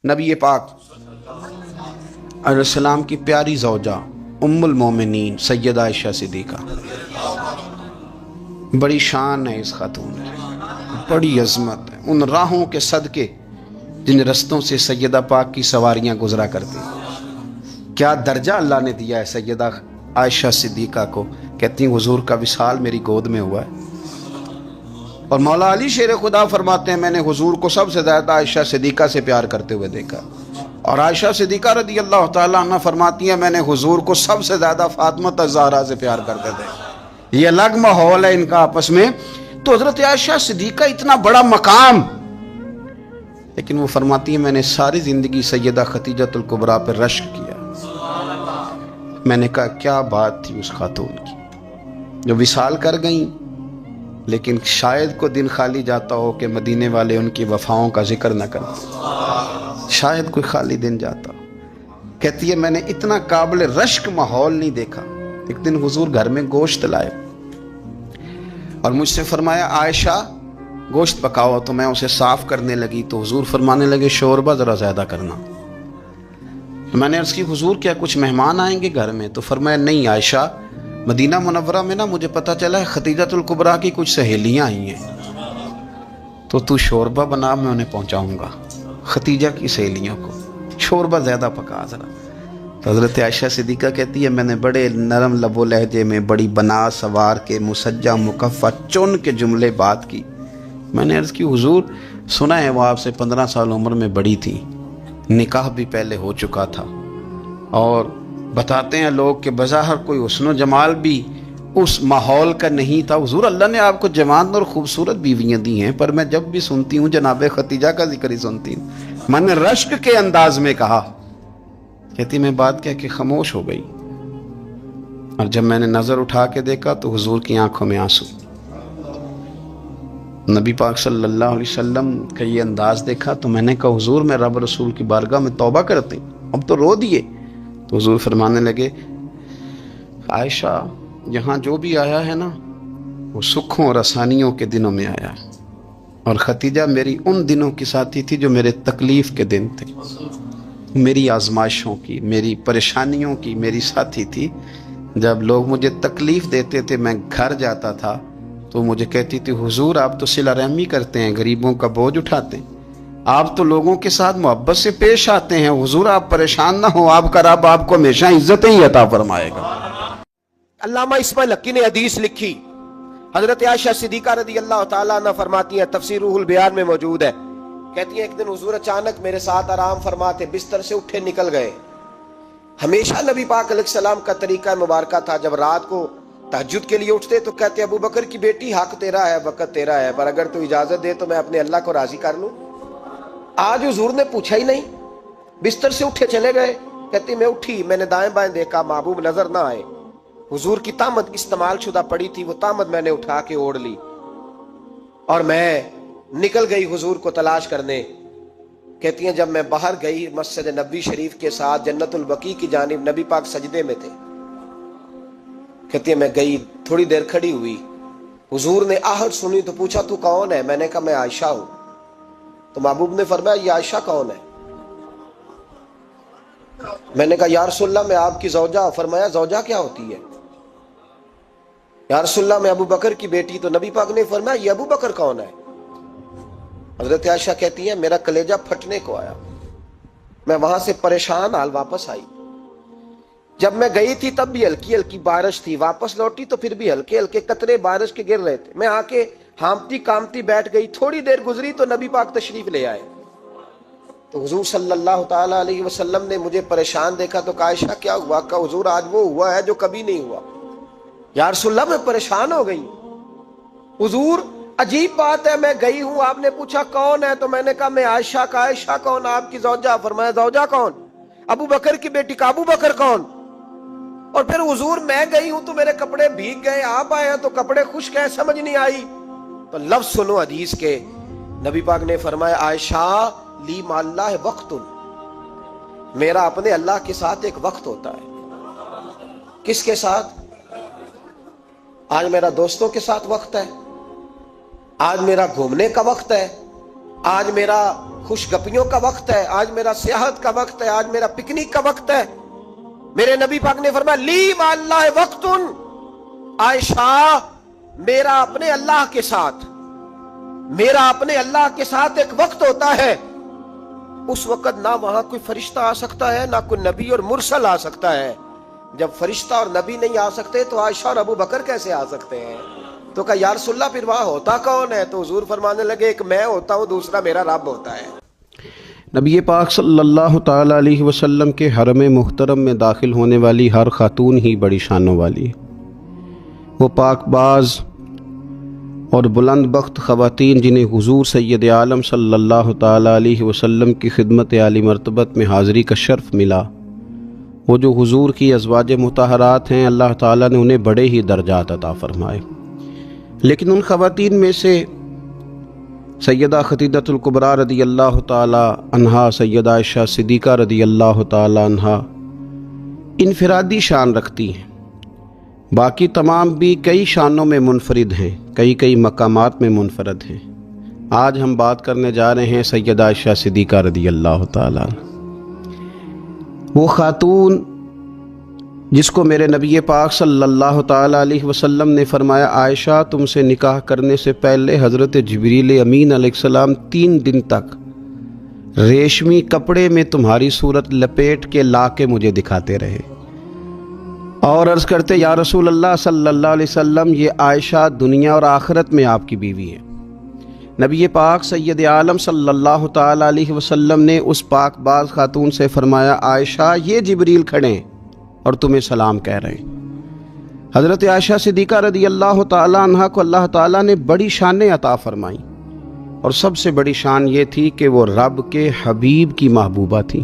نبی پاک علیہ السلام کی پیاری زوجہ ام المومنین سیدہ عائشہ صدیقہ، بڑی شان ہے اس خاتون کی، بڑی عظمت ہے ان راہوں کے صدقے جن رستوں سے سیدہ پاک کی سواریاں گزرا کرتی۔ کیا درجہ اللہ نے دیا ہے سیدہ عائشہ صدیقہ کو، کہتی ہیں حضور کا وصال میری گود میں ہوا ہے۔ اور مولا علی شیر خدا فرماتے ہیں میں نے حضور کو سب سے زیادہ عائشہ صدیقہ سے پیار کرتے ہوئے دیکھا، اور عائشہ صدیقہ رضی اللہ تعالیٰ عنہ فرماتی ہیں میں نے حضور کو سب سے زیادہ فاطمہ الزہرا سے پیار کرتے تھے۔ یہ الگ ماحول ہے ان کا آپس میں۔ تو حضرت عائشہ صدیقہ اتنا بڑا مقام، لیکن وہ فرماتی ہیں میں نے ساری زندگی سیدہ خدیجۃ الکبریٰ پر رشک کیا۔ میں نے کہا کیا بات تھی اس خاتون کی جو وصال کر گئیں، لیکن شاید کو دن خالی جاتا ہو کہ مدینے والے ان کی وفاؤں کا ذکر نہ کرتے، شاید کوئی خالی دن جاتا ہو۔ کہتی ہے میں نے اتنا قابل رشک ماحول نہیں دیکھا۔ ایک دن حضور گھر میں گوشت لائے اور مجھ سے فرمایا عائشہ گوشت پکاؤ، تو میں اسے صاف کرنے لگی تو حضور فرمانے لگے شوربہ ذرا زیادہ کرنا۔ تو میں نے عرض کی حضور کیا کچھ مہمان آئیں گے گھر میں؟ تو فرمایا نہیں عائشہ، مدینہ منورہ میں نا مجھے پتہ چلا ہے خدیجۃ الکبریٰ کی کچھ سہیلیاں آئی ہیں، تو شوربہ بنا، میں انہیں پہنچاؤں گا، خدیجہ کی سہیلیوں کو شوربہ زیادہ پکا ذرا۔ تو حضرت عائشہ صدیقہ کہتی ہے میں نے بڑے نرم لب و لہجے میں بڑی بنا سوار کے مسجع مکفہ چن کے جملے بات کی۔ میں نے عرض کی حضور سنا ہے وہ آپ سے 15 سال عمر میں بڑی تھی، نکاح بھی پہلے ہو چکا تھا، اور بتاتے ہیں لوگ کہ بظاہر کوئی حسن و جمال بھی اس ماحول کا نہیں تھا۔ حضور اللہ نے آپ کو جوان اور خوبصورت بیویاں دی ہیں، پر میں جب بھی سنتی ہوں جناب خدیجہ کا ذکر ہی سنتی ہوں۔ میں نے رشک کے انداز میں کہا، کہتی میں بات کہہ کے خاموش ہو گئی، اور جب میں نے نظر اٹھا کے دیکھا تو حضور کی آنکھوں میں آنسو۔ نبی پاک صلی اللہ علیہ وسلم کا یہ انداز دیکھا تو میں نے کہا حضور میں رب رسول کی بارگاہ میں توبہ کرتے اب تو رو دیے۔ تو حضور فرمانے لگے عائشہ یہاں جو بھی آیا ہے نا وہ سکھوں اور آسانیوں کے دنوں میں آیا ہے، اور خدیجہ میری ان دنوں کی ساتھی تھی جو میرے تکلیف کے دن تھے، میری آزمائشوں کی، میری پریشانیوں کی میری ساتھی تھی۔ جب لوگ مجھے تکلیف دیتے تھے میں گھر جاتا تھا تو مجھے کہتی تھی حضور آپ تو صلہ رحمی کرتے ہیں، غریبوں کا بوجھ اٹھاتے ہیں، آپ تو لوگوں کے ساتھ محبت سے پیش آتے ہیں، حضور آپ پریشان نہ ہو، آپ کا رب آپ کو ہمیشہ عزتیں ہی عطا فرمائے گا۔ علامہ اسماعیل حقی نے حدیث لکھی، حضرت عائشہ صدیقہ رضی اللہ تعالیٰ عنہ فرماتی ہیں، تفسیر روح البیان میں موجود ہے، کہتی ہیں ایک دن حضور اچانک میرے ساتھ آرام فرماتے بستر سے اٹھے نکل گئے۔ ہمیشہ نبی پاک علیہ السلام کا طریقہ مبارکہ تھا جب رات کو تہجد کے لیے اٹھتے تو کہتے ابو بکر کی بیٹی حق تیرا ہے، وقت تیرا ہے، پر اگر تو اجازت دے تو میں اپنے اللہ کو راضی کر لوں۔ آج حضور نے پوچھا ہی نہیں، بستر سے اٹھے چلے گئے۔ کہتی میں اٹھی، میں نے دائیں بائیں دیکھا، محبوب نظر نہ آئے۔ حضور کی طامت استعمال شدہ پڑی تھی، وہ طامت میں نے اٹھا کے اوڑھ لی اور میں نکل گئی حضور کو تلاش کرنے۔ کہتی ہیں جب میں باہر گئی مسجد نبوی شریف کے ساتھ جنت البقیع کی جانب، نبی پاک سجدے میں تھے۔ کہتی ہیں میں گئی، تھوڑی دیر کھڑی ہوئی، حضور نے آہٹ سنی تو پوچھا تو کون ہے؟ میں نے کہا میں عائشہ ہوں۔ تو محبوب نے فرمایا یہ عائشہ کون ہے؟ میں نے کہا یا رسول اللہ میں آپ کی زوجہ ہوں۔ فرمایا زوجہ کیا ہوتی ہے؟ یا رسول اللہ میں ابو بکر کی بیٹی۔ تو نبی پاک نے فرمایا یہ ابو بکر کون ہے؟ حضرت عائشہ کہتی ہیں میرا کلیجہ پھٹنے کو آیا، میں وہاں سے پریشان حال واپس آئی۔ جب میں گئی تھی تب بھی ہلکی ہلکی بارش تھی، واپس لوٹی تو پھر بھی ہلکے ہلکے قطرے بارش کے گر رہے تھے۔ میں آ کے ہامتی کامتی بیٹھ گئی، تھوڑی دیر گزری تو نبی پاک تشریف لے آئے۔ تو حضور صلی اللہ تعالیٰ علیہ وسلم نے مجھے پریشان دیکھا تو کہا عائشہ کیا ہوا؟ کہا حضور آج وہ ہوا ہے جو کبھی نہیں ہوا۔ یا رسول اللہ میں پریشان ہو گئی۔ حضور عجیب بات ہے، میں گئی ہوں، آپ نے پوچھا کون ہے تو میں نے کہا میں عائشہ کا۔ عائشہ کون؟ آپ کی زوجہ۔ فرمایا زوجہ کون؟ ابو بکر کی بیٹی کا۔ ابو بکر کون؟ اور پھر حضور میں گئی ہوں تو میرے کپڑے بھیگ گئے، آپ آئے ہیں تو کپڑے خشک ہیں، سمجھ نہیں آئی۔ تو لفظ سنو حدیث کے، نبی پاک نے فرمایا عائشہ لی مع اللہ وقت، میرا اپنے اللہ کے ساتھ ایک وقت ہوتا ہے۔ کس کے ساتھ؟ آج میرا دوستوں کے ساتھ وقت ہے، آج میرا گھومنے کا وقت ہے، آج میرا خوش گپیوں کا وقت ہے، آج میرا سیاحت کا وقت ہے، آج میرا پکنک کا وقت ہے۔ میرے نبی پاک نے فرمایا لی مع اللہ وقت، عائشہ میرا اپنے اللہ کے ساتھ، میرا اپنے اللہ کے ساتھ ایک وقت ہوتا ہے، اس وقت نہ وہاں کوئی فرشتہ آ سکتا ہے، نہ کوئی نبی اور مرسل آ سکتا ہے۔ جب فرشتہ اور نبی نہیں آ سکتے تو عائشہ اور ابو بکر کیسے آ سکتے ہیں؟ تو کہا یا رسول اللہ پھر وہاں ہوتا کون ہے؟ تو حضور فرمانے لگے ایک میں ہوتا ہوں، دوسرا میرا رب ہوتا ہے۔ نبی پاک صلی اللہ تعالی علیہ وسلم کے حرم محترم میں داخل ہونے والی ہر خاتون ہی بڑی شانوں والی، وہ پاک باز اور بلند بخت خواتین جنہیں حضور سید عالم صلی اللہ تعالی علیہ وسلم کی خدمت عالی مرتبت میں حاضری کا شرف ملا، وہ جو حضور کی ازواج مطہرات ہیں، اللہ تعالیٰ نے انہیں بڑے ہی درجات عطا فرمائے۔ لیکن ان خواتین میں سے سیدہ خدیجہ الکبریٰ رضی اللہ تعالی عنہا، سیدہ عائشہ صدیقہ رضی اللہ تعالی عنہا انفرادی شان رکھتی ہیں، باقی تمام بھی کئی شانوں میں منفرد ہیں، کئی مقامات میں منفرد ہیں۔ آج ہم بات کرنے جا رہے ہیں سیدہ عائشہ صدیقہ رضی اللہ تعالی عنہ، وہ خاتون جس کو میرے نبی پاک صلی اللہ تعالی علیہ وسلم نے فرمایا عائشہ تم سے نکاح کرنے سے پہلے حضرت جبریل امین علیہ السلام 3 دن تک ریشمی کپڑے میں تمہاری صورت لپیٹ کے لا کے مجھے دکھاتے رہے، اور عرض کرتے یا رسول اللہ صلی اللہ علیہ وسلم یہ عائشہ دنیا اور آخرت میں آپ کی بیوی ہے۔ نبی پاک سید عالم صلی اللہ تعالی علیہ وسلم نے اس پاک باز خاتون سے فرمایا عائشہ یہ جبریل کھڑے ہیں اور تمہیں سلام کہہ رہے ہیں۔ حضرت عائشہ صدیقہ رضی اللہ تعالی عنہ کو اللہ تعالیٰ نے بڑی شانیں عطا فرمائیں، اور سب سے بڑی شان یہ تھی کہ وہ رب کے حبیب کی محبوبہ تھی۔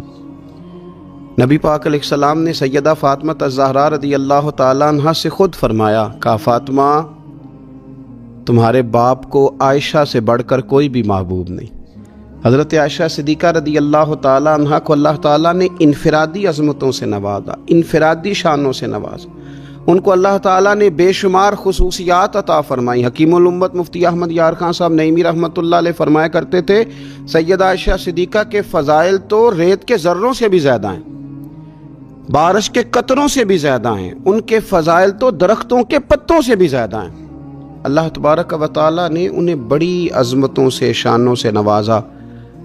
نبی پاک علیہ السلام نے سیدہ فاطمہ الزہرا رضی اللہ تعالی عنہ سے خود فرمایا، کہا فاطمہ تمہارے باپ کو عائشہ سے بڑھ کر کوئی بھی محبوب نہیں۔ حضرت عائشہ صدیقہ رضی اللہ تعالی عنہ کو اللہ تعالیٰ نے انفرادی عظمتوں سے نوازا، انفرادی شانوں سے نوازا، ان کو اللہ تعالیٰ نے بے شمار خصوصیات عطا فرمائی۔ حکیم الامت مفتی احمد یار خان صاحب نعیمی رحمۃ اللہ علیہ فرمایا کرتے تھے سیدہ عائشہ صدیقہ کے فضائل تو ریت کے ذروں سے بھی زیادہ ہیں، بارش کے قطروں سے بھی زیادہ ہیں، ان کے فضائل تو درختوں کے پتوں سے بھی زیادہ ہیں۔ اللہ تبارک و تعالیٰ نے انہیں بڑی عظمتوں سے شانوں سے نوازا۔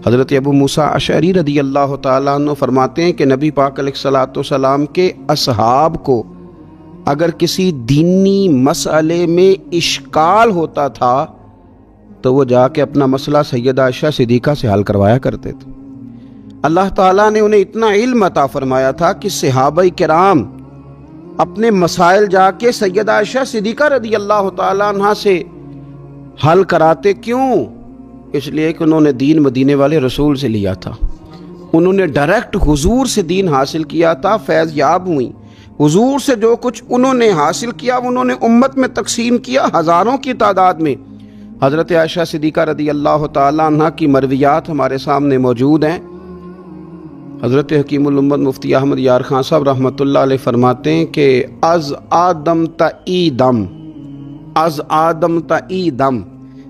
حضرت ابو موسیٰ اشعری رضی اللہ تعالیٰ عنہ فرماتے ہیں کہ نبی پاک علیہ الصلوۃ والسلام کے اصحاب کو اگر کسی دینی مسئلے میں اشکال ہوتا تھا تو وہ جا کے اپنا مسئلہ سیدہ عائشہ صدیقہ سے حل کروایا کرتے تھے۔ اللہ تعالیٰ نے انہیں اتنا علم عطا فرمایا تھا کہ صحابہ کرام اپنے مسائل جا کے سیدہ عائشہ صدیقہ رضی اللہ تعالیٰ عنہ سے حل کراتے۔ کیوں؟ اس لیے کہ انہوں نے دین مدینے والے رسول سے لیا تھا، انہوں نے ڈائریکٹ حضور سے دین حاصل کیا تھا، فیض یاب ہوئی۔ حضور سے جو کچھ انہوں نے حاصل کیا انہوں نے امت میں تقسیم کیا ہزاروں کی تعداد میں۔ حضرت عائشہ صدیقہ رضی اللہ تعالی عنہ کی مرویات ہمارے سامنے موجود ہیں۔ حضرت حکیم الامت مفتی احمد یار خان صاحب رحمۃ اللہ علیہ فرماتے ہیں کہ از آدم تا ایدم، از آدم تا ایدم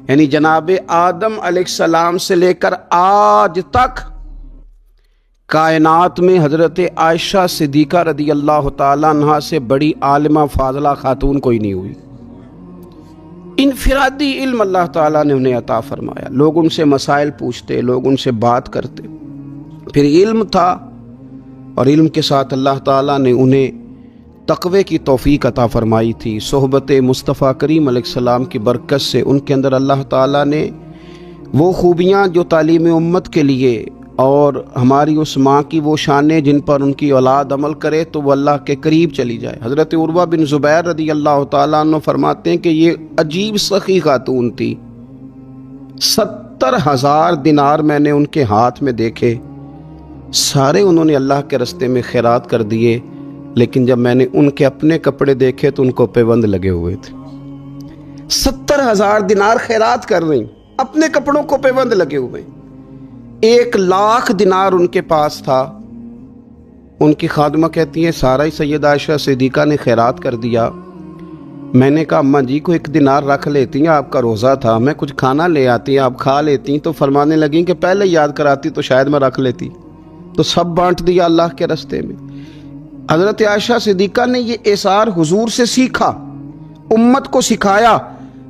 یعنی جناب آدم علیہ السلام سے لے کر آج تک کائنات میں حضرت عائشہ صدیقہ رضی اللہ تعالیٰ عنہ سے بڑی عالمہ فاضلہ خاتون کوئی نہیں ہوئی۔ انفرادی علم اللہ تعالیٰ نے انہیں عطا فرمایا، لوگ ان سے مسائل پوچھتے، لوگ ان سے بات کرتے، پھر علم تھا، اور علم کے ساتھ اللہ تعالیٰ نے انہیں تقوی کی توفیق عطا فرمائی تھی۔ صحبت مصطفیٰ کریم علیہ السلام کی برکت سے ان کے اندر اللہ تعالیٰ نے وہ خوبیاں جو تعلیم امت کے لیے، اور ہماری اس ماں کی وہ شانیں جن پر ان کی اولاد عمل کرے تو وہ اللہ کے قریب چلی جائے۔ حضرت عروہ بن زبیر رضی اللہ تعالیٰ عنہ فرماتے ہیں کہ یہ عجیب سخی خاتون تھی، 70,000 دینار میں نے ان کے ہاتھ میں دیکھے، سارے انہوں نے اللہ کے راستے میں خیرات کر دیے، لیکن جب میں نے ان کے اپنے کپڑے دیکھے تو ان کو پیوند لگے ہوئے تھے۔ 70,000 دینار خیرات کر رہی، اپنے کپڑوں کو پیوند لگے ہوئے۔ 1,00,000 دینار ان کے پاس تھا۔ ان کی خادمہ کہتی ہیں سارا ہی سیدہ عائشہ صدیقہ نے خیرات کر دیا، میں نے کہا اماں جی کو 1 دینار رکھ لیتی ہیں، آپ کا روزہ تھا، میں کچھ کھانا لے آتی، آپ کھا لیتی۔ تو فرمانے لگیں کہ پہلے یاد کراتی تو شاید میں رکھ لیتی، تو سب بانٹ دیا اللہ کے راستے میں۔ حضرت عائشہ صدیقہ نے یہ اثار حضور سے سیکھا، امت کو سکھایا۔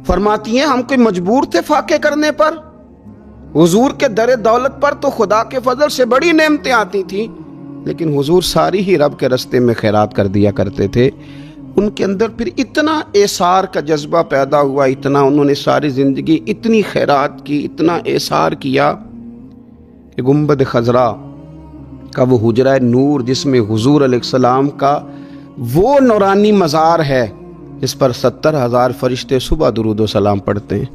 فرماتی ہیں ہم کوئی مجبور تھے فاقے کرنے پر؟ حضور کے در دولت پر تو خدا کے فضل سے بڑی نعمتیں آتی تھیں، لیکن حضور ساری ہی رب کے راستے میں خیرات کر دیا کرتے تھے۔ ان کے اندر پھر اتنا اثار کا جذبہ پیدا ہوا، اتنا انہوں نے ساری زندگی اتنی خیرات کی، اتنا اثار کیا کہ گنبد خضرا کا وہ حجرہ نور جس میں حضور علیہ السلام کا وہ نورانی مزار ہے جس پر 70,000 فرشتے صبح درود و سلام پڑھتے ہیں،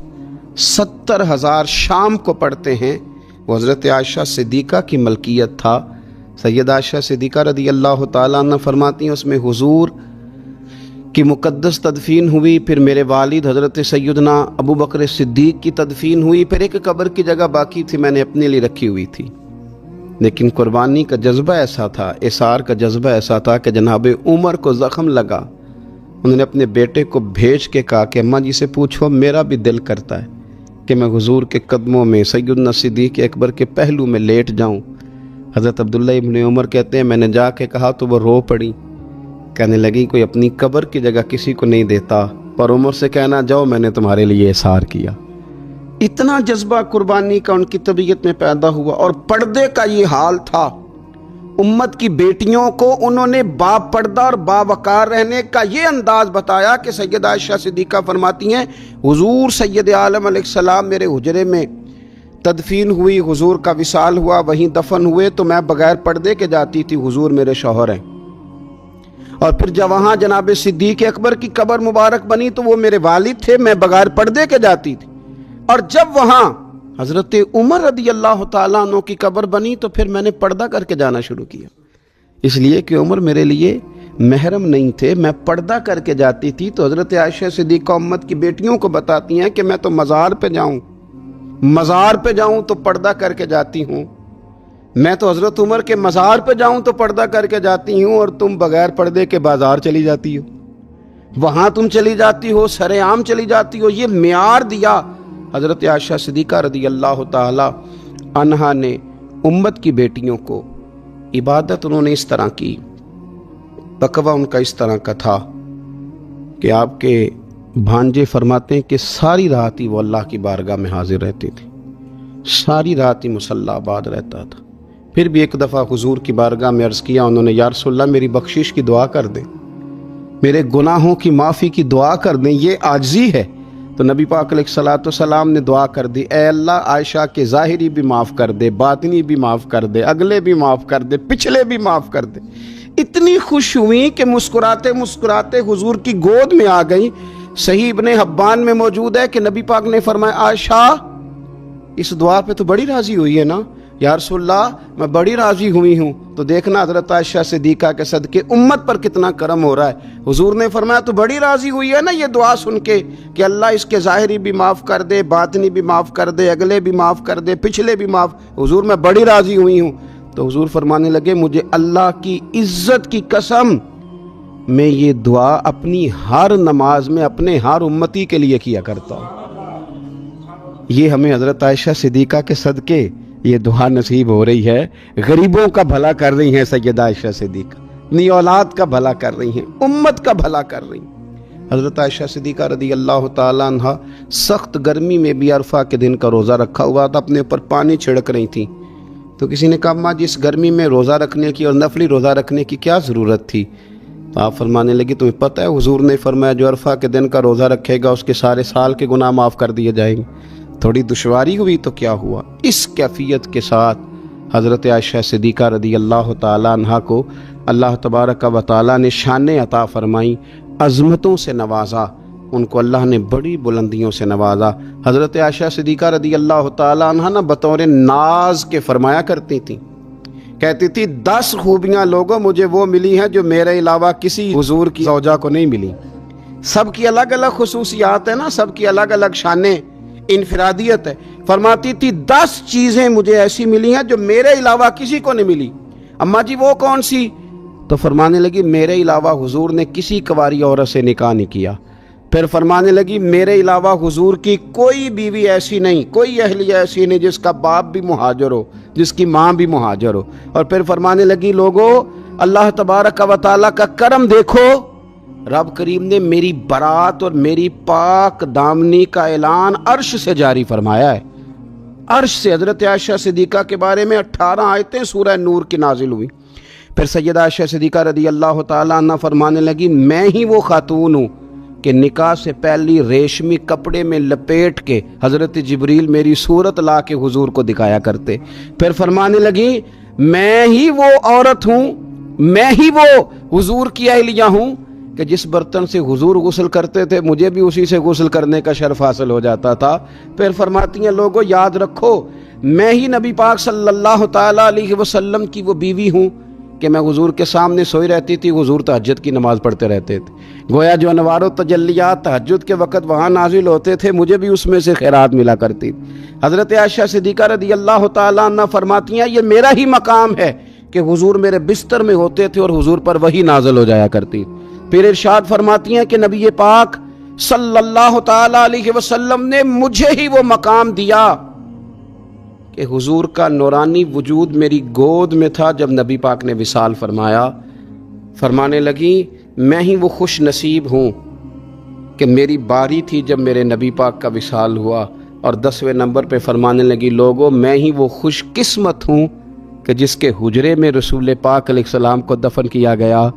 70,000 شام کو پڑھتے ہیں، وہ حضرت عائشہ صدیقہ کی ملکیت تھا۔ سیدہ عائشہ صدیقہ رضی اللہ تعالیٰ عنہ فرماتی ہیں اس میں حضور کی مقدس تدفین ہوئی، پھر میرے والد حضرت سیدنا ابو بکر صدیق کی تدفین ہوئی، پھر ایک قبر کی جگہ باقی تھی میں نے اپنے لیے رکھی ہوئی تھی۔ لیکن قربانی کا جذبہ ایسا تھا، اثار کا جذبہ ایسا تھا کہ جناب عمر کو زخم لگا، انہوں نے اپنے بیٹے کو بھیج کے کہا کہ اماں جی سے پوچھو میرا بھی دل کرتا ہے کہ میں حضور کے قدموں میں سیدنا صدیق اکبر کے پہلو میں لیٹ جاؤں۔ حضرت عبداللہ ابن عمر کہتے ہیں میں نے جا کے کہا تو وہ رو پڑی، کہنے لگی کوئی اپنی قبر کی جگہ کسی کو نہیں دیتا، پر عمر سے کہنا جاؤ میں نے تمہارے لیے اثار کیا۔ اتنا جذبہ قربانی کا ان کی طبیعت میں پیدا ہوا، اور پردے کا یہ حال تھا۔ امت کی بیٹیوں کو انہوں نے با پردہ اور باوقار رہنے کا یہ انداز بتایا کہ سیدہ عائشہ صدیقہ فرماتی ہیں حضور سید عالم علیہ السلام میرے حجرے میں تدفین ہوئی، حضور کا وصال ہوا، وہیں دفن ہوئے تو میں بغیر پردے کے جاتی تھی، حضور میرے شوہر ہیں۔ اور پھر جب وہاں جناب صدیق اکبر کی قبر مبارک بنی تو وہ میرے والد تھے، میں بغیر پردے کے جاتی تھی۔ اور جب وہاں حضرت عمر رضی اللہ تعالیٰ عنہ کی قبر بنی تو پھر میں نے پردہ کر کے جانا شروع کیا، اس لیے کہ عمر میرے لیے محرم نہیں تھے، میں پردہ کر کے جاتی تھی۔ تو حضرت عائشہ صدیقہ امت کی بیٹیوں کو بتاتی ہیں کہ میں تو مزار پہ جاؤں تو پردہ کر کے جاتی ہوں، میں تو حضرت عمر کے مزار پہ جاؤں تو پردہ کر کے جاتی ہوں، اور تم بغیر پردے کے بازار چلی جاتی ہو، وہاں تم چلی جاتی ہو، سر عام چلی جاتی ہو۔ یہ معیار دیا حضرت عائشہ صدیقہ رضی اللہ تعالی عنہا نے امت کی بیٹیوں کو۔ عبادت انہوں نے اس طرح کی، تقویٰ ان کا اس طرح کا تھا کہ آپ کے بھانجے فرماتے ہیں کہ ساری رات ہی وہ اللہ کی بارگاہ میں حاضر رہتی تھی، ساری رات ہی مصلی آباد رہتا تھا۔ پھر بھی ایک دفعہ حضور کی بارگاہ میں عرض کیا انہوں نے، یا رسول اللہ میری بخشش کی دعا کر دیں، میرے گناہوں کی معافی کی دعا کر دیں، یہ عاجزی ہے۔ تو نبی پاک علیہ الصلوۃ والسلام نے دعا کر دی، اے اللہ عائشہ کے ظاہری بھی معاف کر دے، باطنی بھی معاف کر دے، اگلے بھی معاف کر دے، پچھلے بھی معاف کر دے۔ اتنی خوش ہوئی کہ مسکراتے مسکراتے حضور کی گود میں آ گئی۔ صحیح ابن حبان میں موجود ہے کہ نبی پاک نے فرمایا عائشہ اس دعا پہ تو بڑی راضی ہوئی ہے نا؟ یا رسول اللہ میں بڑی راضی ہوئی ہوں۔ تو دیکھنا حضرت عائشہ صدیقہ کے صدقے امت پر کتنا کرم ہو رہا ہے۔ حضور نے فرمایا تو بڑی راضی ہوئی ہے نا یہ دعا سن کے کہ اللہ اس کے ظاہری بھی معاف کر دے، باطنی بھی معاف کر دے، اگلے بھی معاف کر دے، پچھلے بھی معاف۔ حضور میں بڑی راضی ہوئی ہوں۔ تو حضور فرمانے لگے مجھے اللہ کی عزت کی قسم میں یہ دعا اپنی ہر نماز میں اپنے ہر امتی کے لیے کیا کرتا ہوں۔ یہ ہمیں حضرت عائشہ صدیقہ کے صدقے یہ دعا نصیب ہو رہی ہے۔ غریبوں کا بھلا کر رہی ہیں سیدہ عائشہ صدیقہ، اپنی اولاد کا بھلا کر رہی ہیں، امت کا بھلا کر رہی ہیں۔ حضرت عائشہ صدیقہ رضی اللہ تعالیٰ عنہ سخت گرمی میں بھی عرفہ کے دن کا روزہ رکھا ہوا تھا، اپنے اوپر پانی چھڑک رہی تھیں۔ تو کسی نے کہا اماں جی اس گرمی میں روزہ رکھنے کی اور نفلی روزہ رکھنے کی کیا ضرورت تھی؟ تو آپ فرمانے لگی تمہیں پتہ ہے حضور نے فرمایا جو عرفہ کے دن کا روزہ رکھے گا اس کے سارے سال کے گناہ معاف کر دیے جائیں گے۔ تھوڑی دشواری ہوئی تو کیا ہوا؟ اس کیفیت کے ساتھ حضرت عائشہ صدیقہ رضی اللہ تعالیٰ عنہا کو اللہ تبارک و تعالیٰ نے شانیں عطا فرمائیں، عظمتوں سے نوازا، ان کو اللہ نے بڑی بلندیوں سے نوازا۔ حضرت عائشہ صدیقہ رضی اللہ تعالیٰ عنہا نہ بطور ناز کے فرمایا کرتی تھیں، کہتی تھی 10 خوبیاں لوگوں مجھے وہ ملی ہیں جو میرے علاوہ کسی حضور کی زوجہ کو نہیں ملی۔ سب کی الگ الگ خصوصیات ہیں نا، سب کی الگ الگ شانیں، انفرادیت ہے۔ فرماتی تھی 10 چیزیں مجھے ایسی ملی ہیں جو میرے علاوہ کسی کو نہیں ملی۔ اماں جی وہ کون سی؟ تو فرمانے لگی میرے علاوہ حضور نے کسی کنواری عورت سے نکاح نہیں کیا، پھر فرمانے لگی میرے علاوہ حضور کی کوئی بیوی ایسی نہیں، کوئی اہلیہ ایسی نہیں جس کا باپ بھی مہاجر ہو، جس کی ماں بھی مہاجر ہو۔ اور پھر فرمانے لگی لوگو اللہ تبارک و تعالیٰ کا کرم دیکھو، رب کریم نے میری برات اور میری پاک دامنی کا اعلان عرش سے جاری فرمایا ہے۔ عرش سے حضرت عائشہ صدیقہ کے بارے میں 18 آیتیں سورہ نور کی نازل ہوئی۔ پھر سیدہ عائشہ صدیقہ رضی اللہ تعالیٰ عنہ فرمانے لگی میں ہی وہ خاتون ہوں کہ نکاح سے پہلی ریشمی کپڑے میں لپیٹ کے حضرت جبریل میری صورت لا کے حضور کو دکھایا کرتے۔ پھر فرمانے لگی میں ہی وہ عورت ہوں، میں ہی وہ حضور کی اہلیہ ہوں کہ جس برتن سے حضور غسل کرتے تھے مجھے بھی اسی سے غسل کرنے کا شرف حاصل ہو جاتا تھا۔ پھر فرماتی ہیں لوگوں یاد رکھو میں ہی نبی پاک صلی اللہ تعالیٰ علیہ وسلم کی وہ بیوی ہوں کہ میں حضور کے سامنے سوئی رہتی تھی، حضور تہجد کی نماز پڑھتے رہتے تھے، گویا جو انوار و تجلیات تہجد کے وقت وہاں نازل ہوتے تھے مجھے بھی اس میں سے خیرات ملا کرتی۔ حضرت عائشہ صدیقہ رضی اللہ تعالیٰ عنہ فرماتی ہیں یہ میرا ہی مقام ہے کہ حضور میرے بستر میں ہوتے تھے اور حضور پر وحی نازل ہو جایا کرتی۔ پھر ارشاد فرماتی ہیں کہ نبی پاک صلی اللہ تعالیٰ علیہ وسلم نے مجھے ہی وہ مقام دیا کہ حضور کا نورانی وجود میری گود میں تھا جب نبی پاک نے وصال فرمایا۔ فرمانے لگی میں ہی وہ خوش نصیب ہوں کہ میری باری تھی جب میرے نبی پاک کا وصال ہوا۔ اور 10ویں نمبر پہ فرمانے لگی لوگوں میں ہی وہ خوش قسمت ہوں کہ جس کے حجرے میں رسول پاک علیہ السلام کو دفن کیا گیا،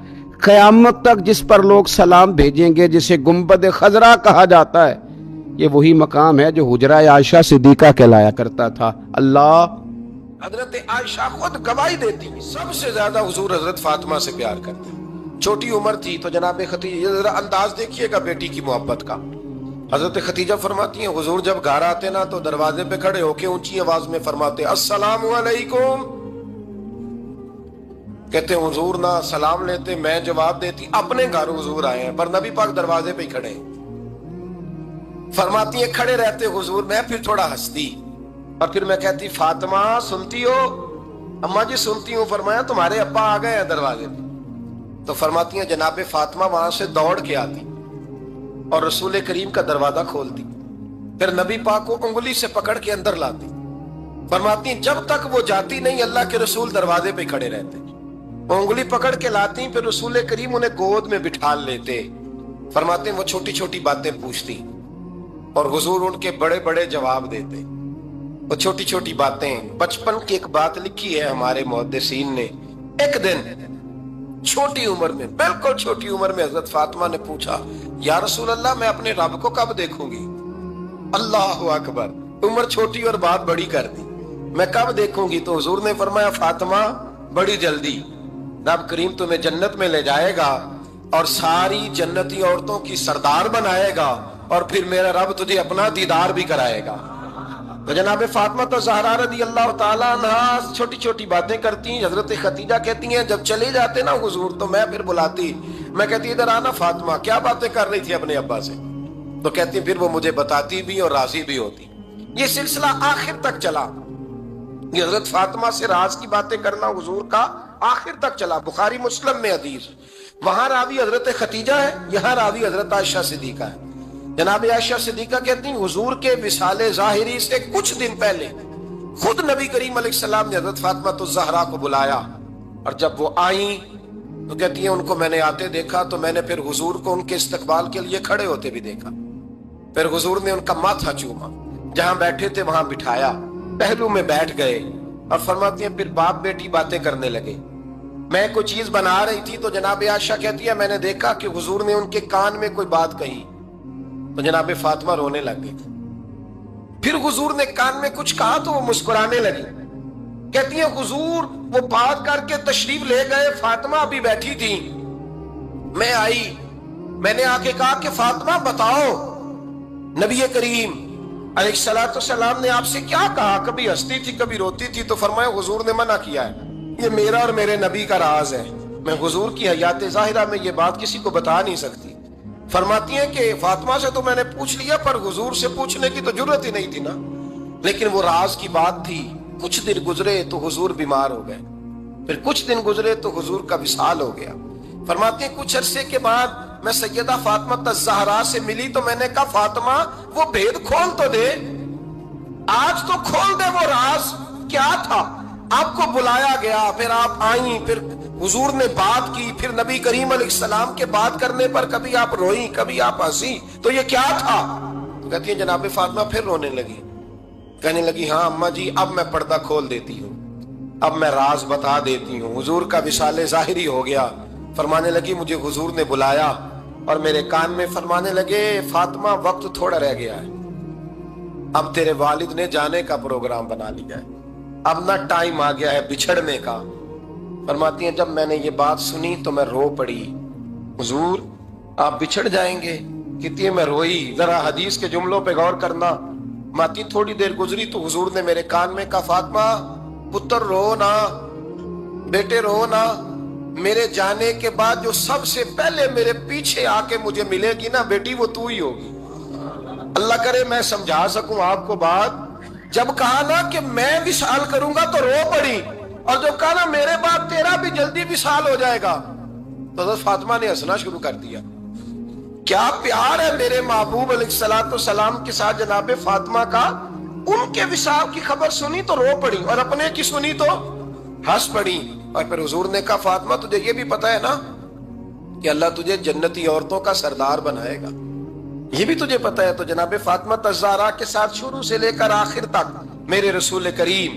قیامت تک جس پر لوگ سلام بھیجیں گے جسے گنبد خضرا کہا جاتا ہے، یہ وہی مقام ہے جو حجرہ عائشہ صدیقہ کہلایا کرتا تھا۔ اللہ حضرت عائشہ خود گواہی دیتی سب سے زیادہ حضور حضرت فاطمہ سے پیار کرتے، چھوٹی عمر تھی تو جناب ختیجہ ذرا انداز دیکھیے گا بیٹی کی محبت کا۔ حضرت ختیجہ فرماتی ہیں حضور جب گھر آتے نا تو دروازے پہ کھڑے ہو کے اونچی آواز میں فرماتے السلام علیکم، کہتے حضور نہ سلام لیتے میں جواب دیتی، اپنے گھر حضور آئے ہیں پر نبی پاک دروازے پہ ہی کھڑے ہیں۔ فرماتی ہیں کھڑے رہتے حضور میں پھر تھوڑا ہنستی اور پھر میں کہتی فاطمہ سنتی ہو؟ اماں جی سنتی ہوں۔ فرمایا تمہارے ابا آ گئے ہیں دروازے پہ۔ تو فرماتی ہیں جناب فاطمہ وہاں سے دوڑ کے آتی اور رسول کریم کا دروازہ کھولتی، پھر نبی پاک کو انگلی سے پکڑ کے اندر لاتی۔ فرماتی ہیں جب تک وہ جاتی نہیں اللہ کے رسول دروازے پہ کھڑے رہتے، وہ انگلی پکڑ کے لاتی پھر رسول کریم انہیں گود میں بٹھا لیتے۔ فرماتے ہیں وہ چھوٹی چھوٹی باتیں پوچھتی اور حضور ان کے بڑے بڑے جواب دیتے۔ وہ چھوٹی چھوٹی باتیں، بچپن کی ایک بات لکھی ہے ہمارے محدثین نے، ایک دن چھوٹی عمر میں بالکل چھوٹی عمر میں حضرت فاطمہ نے پوچھا یا رسول اللہ میں اپنے رب کو کب دیکھوں گی؟ اللہ اکبر، عمر چھوٹی اور بات بڑی کر دی، میں کب دیکھوں گی؟ تو حضور نے فرمایا فاطمہ بڑی جلدی، رب کریم تمہیں جنت میں لے جائے گا اور ساری جنتی عورتوں کی سردار بنائے گا اور پھر میرا رب تجھے اپنا دیدار بھی کرائے گا۔ تو جناب فاطمہ تو زہرا رضی اللہ تعالیٰ عنہا چھوٹی چھوٹی باتیں کرتی ہیں۔ حضرت ختیجہ کہتی ہیں جب چلے جاتے نا حضور تو میں پھر بلاتی، میں کہتی ادھر آنا فاطمہ کیا باتیں کر رہی تھی اپنے ابا سے، تو کہتی پھر وہ مجھے بتاتی بھی اور راضی بھی ہوتی۔ یہ سلسلہ آخر تک چلا، یہ حضرت فاطمہ سے راز کی باتیں کرنا حضور کا آخر تک چلا۔ بخاری مسلم میں حدیث، وہاں راوی حضرت ختیجہ ہے، یہاں راوی حضرت عائشہ صدیقہ ہے۔ جناب عائشہ صدیقہ کہتی ہیں حضور کے وصال ظاہری سے کچھ دن پہلے خود نبی کریم علیہ السلام نے حضرت فاطمہ الزہرا کو بلایا، اور جب وہ آئیں تو کہتی ہیں ان کو میں نے آتے دیکھا تو میں نے پھر حضور کو ان کے استقبال کے لیے کھڑے ہوتے بھی دیکھا، پھر حضور نے ان کا ماتھا چوما، جہاں بیٹھے تھے وہاں بٹھایا، پہلو میں بیٹھ گئے اور فرماتی ہیں پھر باپ بیٹی باتیں کرنے لگے۔ میں کوئی چیز بنا رہی تھی تو جناب عائشہ کہتی ہے میں نے دیکھا کہ حضور نے ان کے کان میں کوئی بات کہی تو جناب فاطمہ رونے لگ گئی، پھر حضور نے کان میں کچھ کہا تو وہ مسکرانے لگی۔ کہتی ہیں حضور وہ بات کر کے تشریف لے گئے، فاطمہ ابھی بیٹھی تھی، میں آئی، میں نے آ کے کہا کہ فاطمہ بتاؤ نبی کریم علیہ السلام نے آپ سے کیا کہا؟ کبھی ہنستی تھی کبھی روتی تھی، تو فرمایا حضور نے منع کیا ہے، یہ میرا اور میرے نبی کا راز ہے، میں حضور کی حیات ظاہرہ میں یہ بات کسی کو بتا نہیں سکتی۔ فرماتی ہیں کہ فاطمہ سے تو میں نے پوچھ لیا پر حضور سے پوچھنے کی تو جرت ہی نہیں تھی نا، لیکن وہ راز کی بات تھی۔ کچھ دن گزرے تو حضور بیمار ہو گئے، پھر کچھ دن گزرے تو حضور کا وصال ہو گیا۔ فرماتی ہیں کچھ عرصے کے بعد میں سیدہ فاطمہ الزہرا سے ملی تو میں نے کہا فاطمہ وہ بھید کھول تو دے، آج تو کھول دے وہ راز کیا تھا۔ آپ کو بلایا گیا، پھر آپ آئیں، پھر حضور نے بات کی، پھر نبی کریم علیہ السلام کے بات کرنے پر کبھی آپ روئیں کبھی آپ ہنسی، تو یہ کیا تھا؟ کہتی ہے جناب فاطمہ پھر رونے لگی، کہنے لگی ہاں اماں جی اب میں پردہ کھول دیتی ہوں، اب میں راز بتا دیتی ہوں۔ حضور کا وصال ظاہری ہو گیا۔ فرمانے لگی مجھے حضور نے بلایا اور میرے کان میں فرمانے لگے فاطمہ وقت تھوڑا رہ گیا ہے، اب تیرے والد نے جانے کا پروگرام بنا لیا ہے، اب نہ ٹائم آ گیا ہے بچھڑنے کا۔ فرماتی ہیں جب میں نے یہ بات سنی تو میں رو پڑی، حضور آپ بچھڑ جائیں گے؟ کہتی ہے میں روئی۔ ذرا حدیث کے جملوں پہ غور کرنا، ماتی تھوڑی دیر گزری تو حضور نے میرے کان میں کہا فاطمہ پتر رو نا، بیٹے رو نا، میرے جانے کے بعد جو سب سے پہلے میرے پیچھے آ کے مجھے ملے گی نا بیٹی وہ تو ہی ہوگی۔ اللہ کرے میں سمجھا سکوں آپ کو بات، جب کہا نا کہ میں وصال کروں گا تو رو پڑی، اور جب کہا نا میرے بعد تیرا بھی جلدی وصال ہو جائے گا تو حضرت فاطمہ نے ہنسنا شروع کر دیا۔ کیا پیار ہے میرے محبوب علیہ السلام کے ساتھ جناب فاطمہ کا۔ ان کے وصال کی خبر سنی تو رو پڑی اور اپنے کی سنی تو ہنس پڑی۔ اور پھر حضور نے کہا فاطمہ تجھے یہ بھی پتا ہے نا کہ اللہ تجھے جنتی عورتوں کا سردار بنائے گا، یہ بھی تجھے پتا ہے؟ تو جناب فاطمہ الزہرا کے ساتھ شروع سے لے کر آخر تک میرے رسول کریم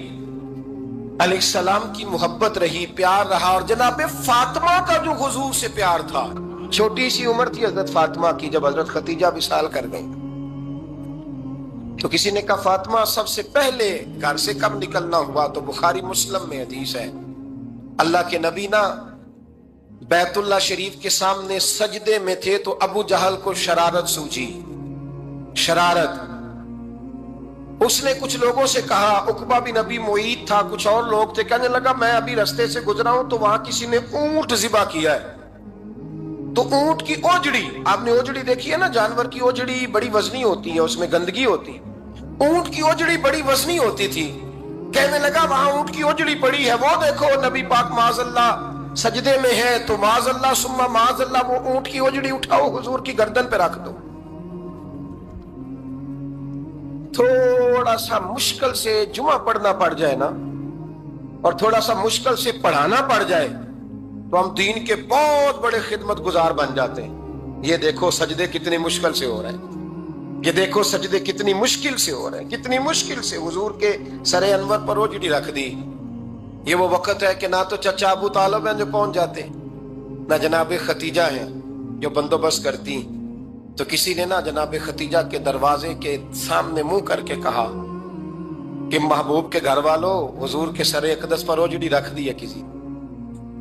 علیہ السلام کی محبت رہی، پیار رہا۔ اور جناب فاطمہ کا جو حضور سے پیار تھا، چھوٹی سی عمر تھی حضرت فاطمہ کی جب حضرت خدیجہ وصال کر گئیں، تو کسی نے کہا فاطمہ سب سے پہلے گھر سے کب نکلنا ہوا؟ تو بخاری مسلم میں حدیث ہے، اللہ کے نبی نا بیت اللہ شریف کے سامنے سجدے میں تھے تو ابو جہل کو شرارت سوچی، شرارت۔ اس نے کچھ لوگوں سے کہا، عقبہ بن ابی معیط تھا، کچھ اور لوگ تھے، کہنے لگا میں ابھی رستے سے گزرا ہوں تو وہاں کسی نے اونٹ ذبح کیا ہے، تو اونٹ کی اوجڑی، آپ نے اوجڑی دیکھی ہے نا، جانور کی اوجڑی بڑی وزنی ہوتی ہے، اس میں گندگی ہوتی ہے، اونٹ کی اوجڑی بڑی وزنی ہوتی تھی۔ کہنے لگا وہاں اونٹ کی اوجڑی پڑی ہے، وہ دیکھو نبی پاک معاذ اللہ سجدے میں ہے، تو معاذ اللہ ثم معاذ اللہ وہ اونٹ کی اوجڑی اٹھاؤ حضور کی گردن پہ رکھ دو۔ تھوڑا سا مشکل سے جمعہ پڑھنا پڑ جائے نا، اور تھوڑا سا مشکل سے پڑھانا پڑ جائے تو ہم دین کے بہت بڑے خدمت گزار بن جاتے ہیں۔ یہ دیکھو سجدے کتنی مشکل سے ہو رہے ہیں، یہ دیکھو سجدے کتنی مشکل سے ہو رہے ہیں، کتنی مشکل سے حضور کے سر انور پر اوجڑی رکھ دی۔ یہ وہ وقت ہے کہ نہ تو چچا ابو طالب ہیں جو پہنچ جاتے، نہ جناب ختیجہ ہیں جو بندوبست کرتی، تو کسی نے نہ جناب ختیجہ کے دروازے کے سامنے منہ کر کے کہا کہ محبوب کے گھر والوں حضور کے سر اقدس پر اوجڑی رکھ دی ہے کسی،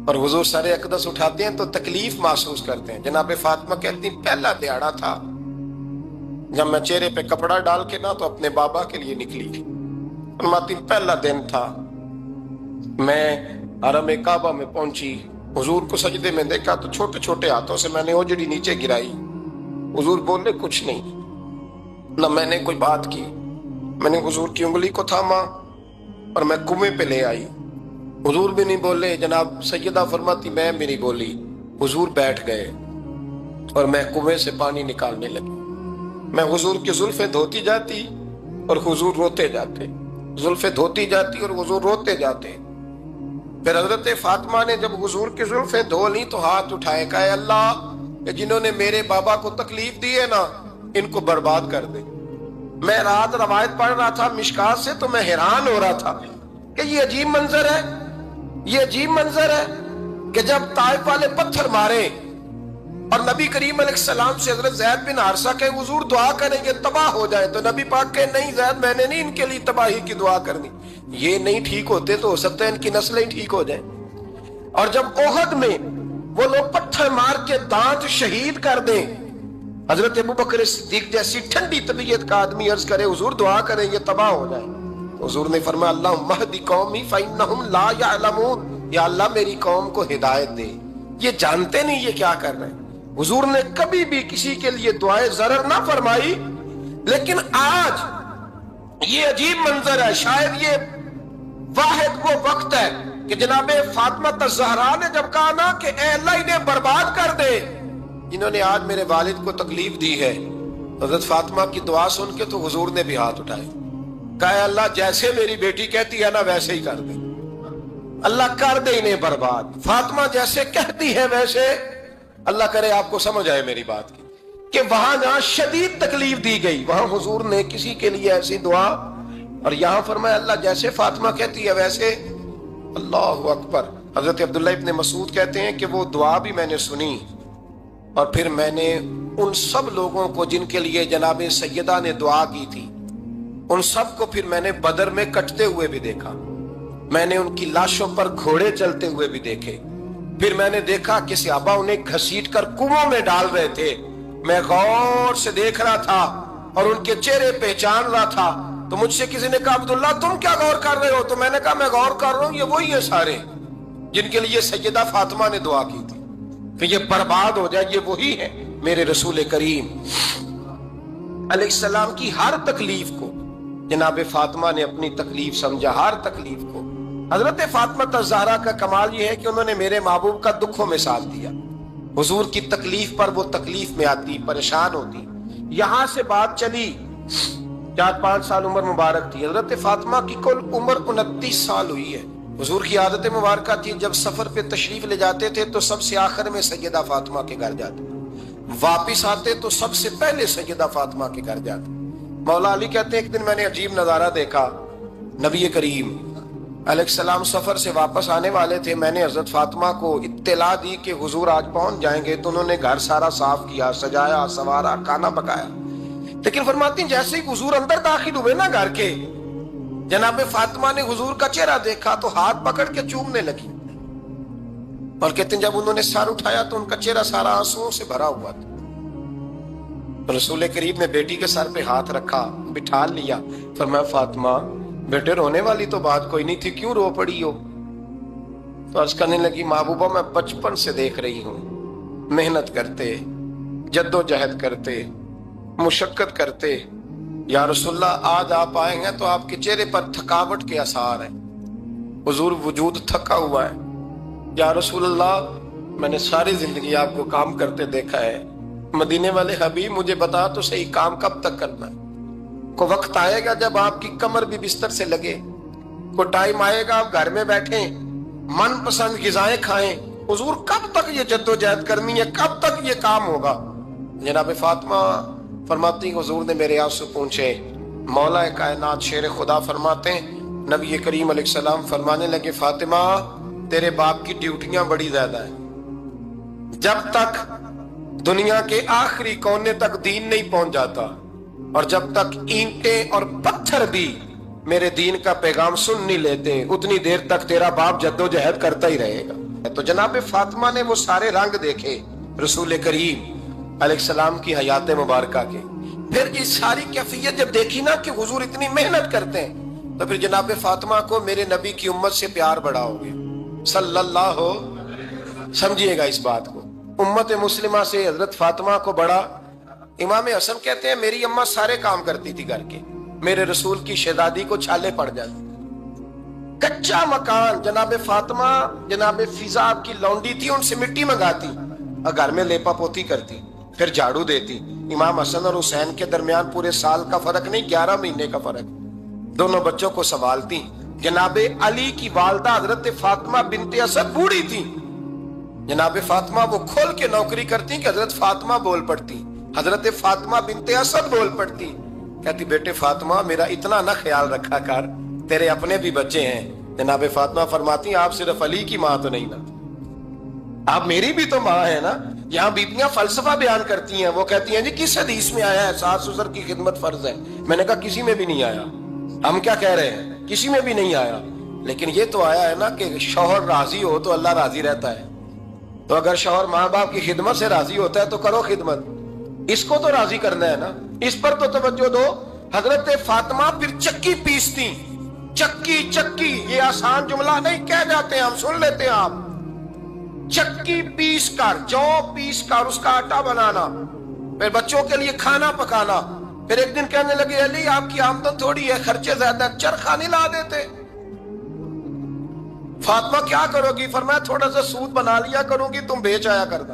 اور حضور سر اقدس اٹھاتے ہیں تو تکلیف محسوس کرتے ہیں۔ جناب فاطمہ کہتی پہلا دیہڑا تھا جب میں چہرے پہ کپڑا ڈال کے نہ تو اپنے بابا کے لیے نکلی، فرماتی پہلا دن تھا، میں حرم کعبہ میں پہنچی، حضور کو سجدے میں دیکھا تو چھوٹے چھوٹے ہاتھوں سے میں نے اوجڑی نیچے گرائی، حضور بولے کچھ نہیں، نہ میں نے کوئی بات کی، میں نے حضور کی انگلی کو تھاما اور میں کنویں پہ لے آئی، حضور بھی نہیں بولے، جناب سیدہ فرماتی میں بھی نہیں بولی، حضور بیٹھ گئے اور میں کنویں سے پانی نکالنے لگی، میں حضور کی زلفیں دھوتی جاتی اور حضور روتے جاتے، زلفیں دھوتی جاتی اور حضور روتے جاتے۔ پھر حضرت فاطمہ نے جب حضور کی زلفیں دھو لی تو ہاتھ اٹھائے، کہا اے اللہ کہ جنہوں نے میرے بابا کو تکلیف دی ہے نا ان کو برباد کر دے۔ میں رات روایت پڑھ رہا تھا مشکات سے تو میں حیران ہو رہا تھا کہ یہ عجیب منظر ہے، یہ عجیب منظر ہے کہ جب طائف والے پتھر مارے اور نبی کریم علیہ السلام سے حضرت زید بن حارثہ کہ حضور دعا کریں گے تباہ ہو جائے، تو نبی پاک کہ نہیں زید میں نے نہیں ان کے لیے تباہی کی دعا کرنی، یہ نہیں ٹھیک ہوتے تو ہو سکتا ہے ان کی نسلیں ٹھیک ہو جائیں۔ اور جب احد میں وہ لوگ پتھر مار کے دانت شہید کر دیں، حضرت ابوبکر صدیق جیسی ٹھنڈی طبیعت کا آدمی عرض کرے حضور دعا کریں یہ تباہ ہو جائیں، حضور نے فرمایا اللہم اہد قومی فإنہم لا یعلمون، یا اللہ میری قوم کو ہدایت دے، یہ جانتے نہیں یہ کیا کر رہے ہیں۔ حضور نے کبھی بھی کسی کے لیے دعائے ضرر نہ فرمائی، لیکن آج یہ عجیب منظر ہے، شاید یہ واحد وہ وقت ہے کہ جناب فاطمہ الزہرا نے جب کہا نا کہ اے اللہ انہیں برباد کر دے، جنہوں نے آج میرے والد کو تکلیف دی ہے، حضرت فاطمہ کی دعا سن کے تو حضور نے بھی ہاتھ اٹھائے، کہا اللہ جیسے میری بیٹی کہتی ہے نا ویسے ہی کر دے، اللہ کر دے انہیں برباد، فاطمہ جیسے کہتی ہے ویسے، اللہ کرے آپ کو سمجھ آئے میری بات کی کہ وہاں جہاں شدید تکلیف دی گئی وہاں حضور نے کسی کے لیے ایسی دعا، اور یہاں فرمایا اللہ جیسے فاطمہ کہتی ہے ویسے۔ اللہ اکبر۔ حضرت عبداللہ ابن مسعود کہتے ہیں کہ وہ دعا بھی میں نے سنی، اور پھر میں نے ان سب لوگوں کو جن کے لیے جناب سیدہ نے دعا کی تھی، ان سب کو پھر میں نے بدر میں کٹتے ہوئے بھی دیکھا، میں نے ان کی لاشوں پر گھوڑے چلتے ہوئے بھی دیکھے، پھر میں نے دیکھا کہ صحابہ انہیں گھسیٹ کر کنووں میں ڈال رہے تھے، میں غور سے دیکھ رہا تھا اور ان کے چہرے پہچان رہا تھا۔ تو مجھ سے کسی نے کہا عبداللہ تم کیا غور کر رہے ہو؟ تو میں نے کہا میں غور کر رہا ہوں یہ وہی ہیں سارے جن کے لیے سیدہ فاطمہ نے دعا کی تھی کہ یہ برباد ہو جائے، یہ وہی ہے میرے رسول کریم علیہ السلام کی ہر تکلیف کو جناب فاطمہ نے اپنی تکلیف سمجھا، ہر تکلیف کو۔ حضرت فاطمہ الزہرا کا کمال یہ ہے کہ انہوں نے میرے محبوب کا دکھوں میں ساتھ دیا، حضور کی تکلیف پر وہ تکلیف میں آتی، پریشان ہوتی۔ یہاں سے بات چلی 4-5 سال عمر مبارک تھی، حضرت فاطمہ کی کل عمر 29 سال ہوئی ہے۔ حضور کی عادت مبارکہ تھی جب سفر پہ تشریف لے جاتے تھے تو سب سے آخر میں سیدہ فاطمہ کے گھر جاتے، واپس آتے تو سب سے پہلے سیدہ فاطمہ کے گھر جاتے۔ مولا علی کہتے ہیں ایک دن میں نے عجیب نظارہ دیکھا، نبی کریم علیہ السلام سفر سے واپس آنے والے تھے، میں نے حضرت فاطمہ کو اطلاع دی کہ حضور آج پہنچ جائیں گے، تو انہوں نے گھر سارا صاف کیا، سجایا، سنوارا، کھانا پکایا، لیکن فرماتی ہیں جیسے ہی حضور اندر داخل ہوئے نا گھر کے، جناب فاطمہ نے حضور کا چہرہ دیکھا تو ہاتھ پکڑ کے چومنے لگی، اور کہتے ہیں جب انہوں نے سر اٹھایا تو ان کا چہرہ سارا آنسوؤں سے بھرا ہوا تھا۔ رسول کریم نے بیٹی کے سر پہ ہاتھ رکھا، بٹھا لیا، فرمایا فاطمہ بیٹے رونے والی تو بات کوئی نہیں تھی، کیوں رو پڑی ہو؟ تو عرض کرنے لگی محبوبہ میں بچپن سے دیکھ رہی ہوں، محنت کرتے، جد و جہد کرتے، مشقت کرتے، یا رسول اللہ آج آپ آئے ہیں تو آپ کے چہرے پر تھکاوٹ کے آثار ہیں، حضور وجود تھکا ہوا ہے۔ یا رسول اللہ میں نے ساری زندگی آپ کو کام کرتے دیکھا ہے، مدینے والے حبیب مجھے بتا تو صحیح کام کب تک کرنا ہے؟ کو وقت آئے گا جب آپ کی کمر بھی بستر سے لگے، کو ٹائم آئے گا آپ گھر میں بیٹھیں، من پسند غذائیں کھائیں، حضور کب تک یہ جد و جہد کرنی ہے، کب تک یہ کام ہوگا؟ جناب فاطمہ فرماتی حضور نے میرے آنسو پوچھے، مولا کائنات شیر خدا فرماتے ہیں نبی کریم علیہ السلام فرمانے لگے فاطمہ تیرے باپ کی ڈیوٹیاں بڑی زیادہ ہیں، جب تک دنیا کے آخری کونے تک دین نہیں پہنچ جاتا، اور جب تک اینٹیں اور پتھر بھی میرے دین کا پیغام سن نہیں لیتے اتنی دیر تک تیرا باپ جد و جہد کرتا ہی رہے گا۔ تو جناب فاطمہ نے وہ سارے رنگ دیکھے رسول کریم علیہ السلام کی حیات مبارکہ کے، پھر یہ ساری کیفیت جب دیکھی نا کہ حضور اتنی محنت کرتے ہیں، تو پھر جناب فاطمہ کو میرے نبی کی امت سے پیار بڑا ہو گیا صلی اللہ ہو۔ سمجھیے گا اس بات کو، امت مسلمہ سے حضرت فاطمہ کو بڑا۔ امام حسن کہتے ہیں میری اماں سارے کام کرتی تھی گھر کے، میرے رسول کی شہزادی کو چھالے پڑ جاتی، کچا مکان جناب فاطمہ جناب فضا آپ کی لونڈی تھی ان سے مٹی منگاتی اور گھر میں لیپا پوتی کرتی، پھر جھاڑو دیتی۔ امام حسن اور حسین کے درمیان پورے سال کا فرق نہیں، 11 مہینے کا فرق، دونوں بچوں کو سنبھالتی۔ جناب علی کی والدہ حضرت فاطمہ بنت اسد بوڑھی تھی، جناب فاطمہ وہ کھول کے نوکری کرتی کہ حضرت فاطمہ بول پڑتی، حضرت فاطمہ بنت اسد بول پڑتی، کہتی بیٹے فاطمہ میرا اتنا نہ خیال رکھا کر، تیرے اپنے بھی بچے ہیں۔ جناب فاطمہ فرماتی آپ صرف علی کی ماں تو نہیں نا، آپ میری بھی تو ماں ہے نا۔ یہاں بیبیاں فلسفہ بیان کرتی ہیں، وہ کہتی ہیں جی کس حدیث میں آیا ہے ساس سسر کی خدمت فرض ہے؟ میں نے کہا کسی میں بھی نہیں آیا، ہم کیا کہہ رہے ہیں، کسی میں بھی نہیں آیا، لیکن یہ تو آیا ہے نا کہ شوہر راضی ہو تو اللہ راضی رہتا ہے، تو اگر شوہر ماں باپ کی خدمت سے راضی ہوتا ہے تو کرو خدمت، اس کو تو راضی کرنا ہے نا، اس پر تو توجہ دو۔ حضرت فاطمہ پھر چکی پیستی، چکی چکی، یہ آسان جملہ نہیں، کہہ جاتے ہیں ہم، سن لیتے ہیں آپ، چکی پیس کر، جو پیس کر اس کا آٹا بنانا، پھر بچوں کے لیے کھانا پکانا۔ پھر ایک دن کہنے لگے علی آپ کی آمدن تھوڑی ہے، خرچے زیادہ، چرخہ نہیں لا دیتے؟ فاطمہ کیا کرو گی؟ فرمایا تھوڑا سا سود بنا لیا کروں گی، تم بیچ آیا کرنا۔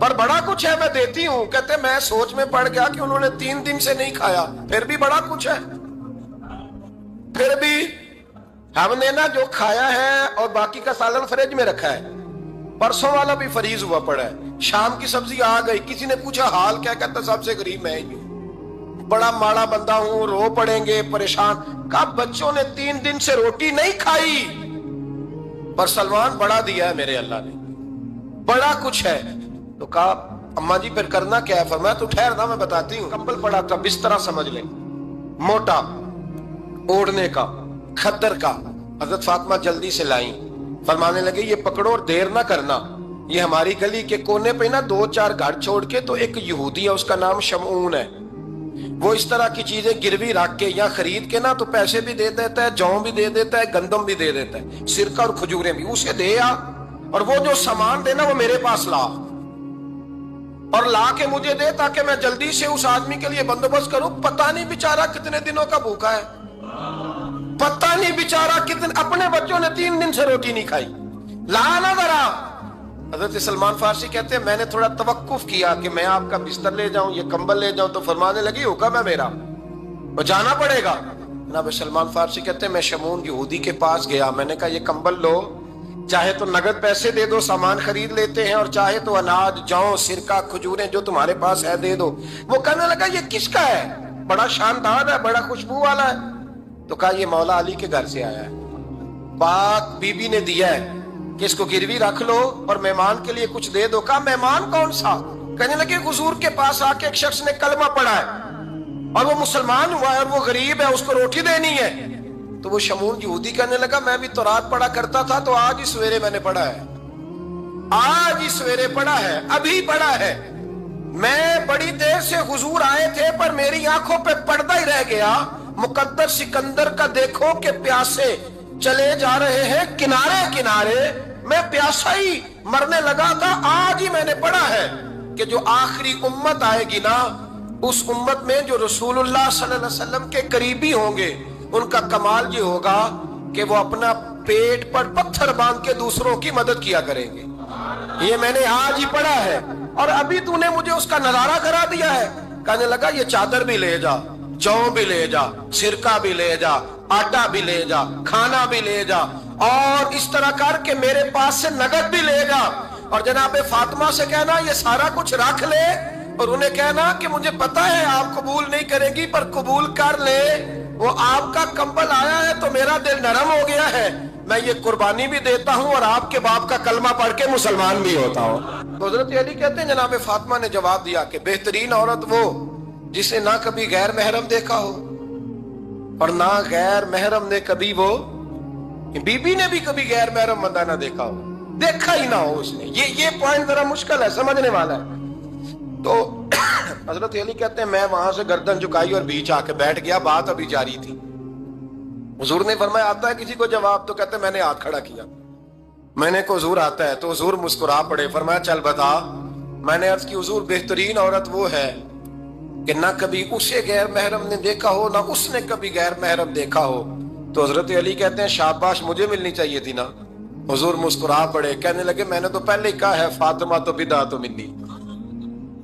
پر بڑا کچھ ہے میں دیتی ہوں. کہتے میں سوچ میں پڑ گیا کہ انہوں نے 3 دن سے نہیں کھایا, پھر بھی بڑا کچھ ہے. پھر بھی ہم نے نا جو کھایا ہے اور باقی کا سالن فریج میں رکھا ہے, پرسوں والا بھی فریز ہوا پڑا ہے, شام کی سبزی آ گئی. کسی نے پوچھا حال کیا, کہتا سب سے غریب میں ہی ہوں, بڑا ماڑا بندہ ہوں, رو پڑیں گے, پریشان. کہا بچوں نے 3 دن سے روٹی نہیں کھائی, پر سلمان بڑا دیا ہے میرے اللہ نے, بڑا کچھ ہے. تو کہا اماں جی پھر کرنا کیا ہے؟ فرمایا تو ٹھہر نا میں بتاتی ہوں. کمبل پڑا تھا, بسترا سمجھ لیں, موٹا اوڑھنے کا, خدر کا. حضرت فاطمہ جلدی سے لائیں, فرمانے لگے یہ پکڑو اور دیر نہ کرنا. یہ ہماری گلی کے کونے پہ نا 2-4 گھر چھوڑ کے تو ایک یہودی ہے, اس کا نام شمعون ہے. وہ اس طرح کی چیزیں گروی رکھ کے یا خرید کے نا تو پیسے بھی دے دیتا ہے, جوں بھی دے دیتا ہے, گندم بھی دے دیتا ہے, سرکہ اور کھجوریں بھی. اسے دے آ, اور وہ جو سامان دینا وہ میرے پاس لا, اور لا کے مجھے دے تاکہ میں جلدی سے اس آدمی کے لیے بندوبست کروں. پتہ نہیں بیچارہ کتنے دنوں کا بھوکا ہے, پتہ نہیں بیچارہ کتنے, اپنے بچوں نے 3 دن سے روٹی نہیں کھائی, لا نا ذرا. حضرت سلمان فارسی کہتے ہیں میں نے تھوڑا توقف کیا کہ میں آپ کا بستر لے جاؤں, یہ کمبل لے جاؤں, تو فرمانے لگی حکم ہے میرا, وہ جانا پڑے گا. جناب سلمان فارسی کہتے ہیں میں شمعون یہودی کے پاس گیا, میں نے کہا یہ کمبل لو, چاہے تو نگد پیسے دے دو, سامان خرید لیتے ہیں, اور چاہے تو اناج, جوں, سرکہ, کھجوریں جو تمہارے پاس ہے دے دو. وہ کہنے لگا یہ کس کا ہے, بڑا شاندار ہے, بڑا خوشبو والا ہے. تو کہا یہ مولا علی کے گھر سے آیا ہے, پاک بی بی نے دیا ہے کہ اس کو گروی رکھ لو اور مہمان کے لیے کچھ دے دو. کہا مہمان کون سا؟ کہنے لگے حضور کے پاس آ کے ایک شخص نے کلمہ پڑھا ہے اور وہ مسلمان ہوا ہے اور وہ غریب ہے, اس کو روٹی دینی ہے. تو وہ شمعون یہودی کہنے لگا میں بھی تورات پڑھا کرتا تھا, تو آج ہی سویرے میں نے پڑھا ہے, آج ہی سویرے پڑھا ہے, ابھی پڑھا ہے. میں بڑی دیر سے حضور آئے تھے پر میری آنکھوں پہ پردہ ہی رہ گیا. مقدر سکندر کا دیکھو کہ پیاسے چلے جا رہے ہیں کنارے کنارے, میں پیاسا ہی مرنے لگا تھا. آج ہی میں نے پڑھا ہے کہ جو آخری امت آئے گی نا, اس امت میں جو رسول اللہ صلی اللہ علیہ وسلم کے قریبی ہوں گے, ان کا کمال یہ ہوگا کہ وہ اپنا پیٹ پر پتھر باندھ کے دوسروں کی مدد کیا کریں گے. یہ میں نے آج ہی پڑھا ہے اور ابھی تو نے مجھے اس کا نظارہ کرا دیا ہے. کہنے لگا یہ چادر بھی لے جا, جوں بھی لے جا, سرکہ بھی لے جا, آٹا بھی لے جا, کھانا بھی لے جا, اور اس طرح کر کے میرے پاس سے نگد بھی لے جا. اور جناب فاطمہ سے کہنا یہ سارا کچھ رکھ لے, اور انہیں کہنا کہ مجھے پتا ہے آپ قبول نہیں کرے گی پر قبول کر لے, وہ آپ کا کمبل آیا ہے تو میرا دل نرم ہو گیا ہے, میں یہ قربانی بھی دیتا ہوں اور آپ کے باپ کا کلمہ پڑھ کے مسلمان بھی ہوتا ہوں. تو حضرت علی کہتے ہیں جناب فاطمہ نے جواب دیا کہ بہترین عورت وہ جسے نہ کبھی غیر محرم دیکھا ہو اور نہ غیر محرم نے کبھی, وہ بی بی نے بھی کبھی غیر محرم بندہ نہ دیکھا ہو, دیکھا ہی نہ ہو اس نے. یہ پوائنٹ ذرا مشکل ہے, سمجھنے والا ہے. تو حضرت علی کہتے ہیں میں وہاں سے گردن جھکائی اور بیچ آ کے بیٹھ گیا, بات ابھی جاری تھی. حضور نے فرمایا آتا ہے کسی کو جواب؟ تو کہتے ہیں میں نے ہاتھ کھڑا کیا, میں نے کو حضور آتا ہے. تو حضور مسکرا پڑے, فرمایا چل بتا. میں نے عرض کی حضور بہترین عورت وہ ہے کہ نہ کبھی اسے غیر محرم نے دیکھا ہو نہ اس نے کبھی غیر محرم دیکھا ہو. تو حضرت علی کہتے ہیں شاباش, مجھے ملنی چاہیے تھی نا. حضور مسکرا پڑے, کہنے لگے میں نے تو پہلے ہی کہا ہے فاطمہ تو بدعت منی,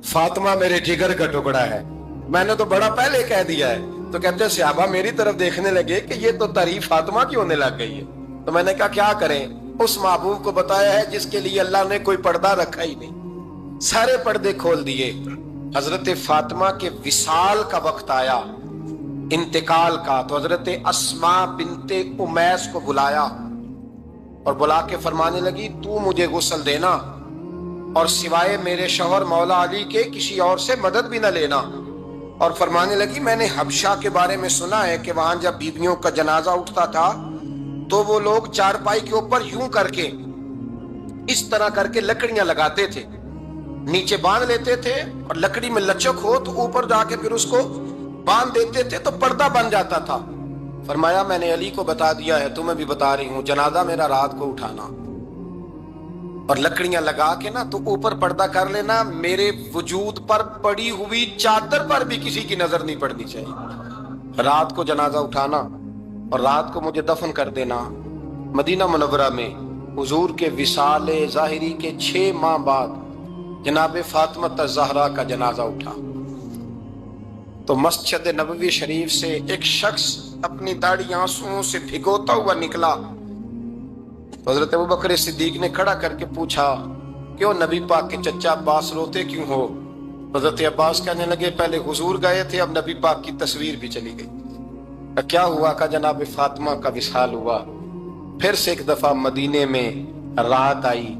فاطمہ میرے جگر کا ٹکڑا ہے, میں نے تو بڑا پہلے کہہ دیا ہے. تو کہتے ہیں صحابہ میری طرف دیکھنے لگے کہ یہ تو تعریف فاطمہ کی ہونے لگ گئی ہے. تو میں نے کہا کیا کریں, اس محبوب کو بتایا ہے جس کے لیے اللہ نے کوئی پردہ رکھا ہی نہیں, سارے پردے کھول دیے. حضرت فاطمہ کے وصال کا وقت آیا, انتقال کا. تو حضرت اسماء بنت امیس کو بلایا اور بلا کے فرمانے لگی تو مجھے غسل دینا اور سوائے میرے شوہر مولا علی کے کسی اور سے مدد بھی نہ لینا. اور فرمانے لگی میں نے حبشہ کے بارے میں سنا ہے کہ وہاں جب بیویوں کا جنازہ اٹھتا تھا تو وہ لوگ چارپائی کے اوپر یوں کر کے اس طرح کر کے لکڑیاں لگاتے تھے, نیچے باندھ لیتے تھے اور لکڑی میں لچک ہو تو اوپر جا کے پھر اس کو باندھ دیتے تھے تو پردہ بن جاتا تھا. فرمایا میں نے علی کو بتا دیا ہے, تمہیں بھی بتا رہی ہوں, جنازہ میرا رات کو اٹھانا اور لکڑیاں لگا کے نا تو اوپر پردہ کر لینا, میرے وجود پر پڑی ہوئی چادر پر بھی کسی کی نظر نہیں پڑنی چاہیے. رات کو جنازہ اٹھانا اور رات کو مجھے دفن کر دینا مدینہ منورہ میں. حضور کے وصال ظاہری کے 6 ماہ بعد جناب فاطمہ زہرا کا جنازہ اٹھا تو مسجد نبوی شریف سے ایک شخص اپنی داڑھی آنسوؤں سے بھگوتا ہوا نکلا تو حضرت ابوبکر صدیق نے کھڑا کر کے پوچھا کیوں نبی پاک کے چچا عباس روتے کیوں ہو؟ حضرت عباس کہنے لگے پہلے حضور گئے تھے، اب نبی پاک کی تصویر بھی چلی گئی۔ کیا ہوا؟ کہ جناب فاطمہ کا وصال ہوا، پھر سے ایک دفعہ مدینے میں رات آئی،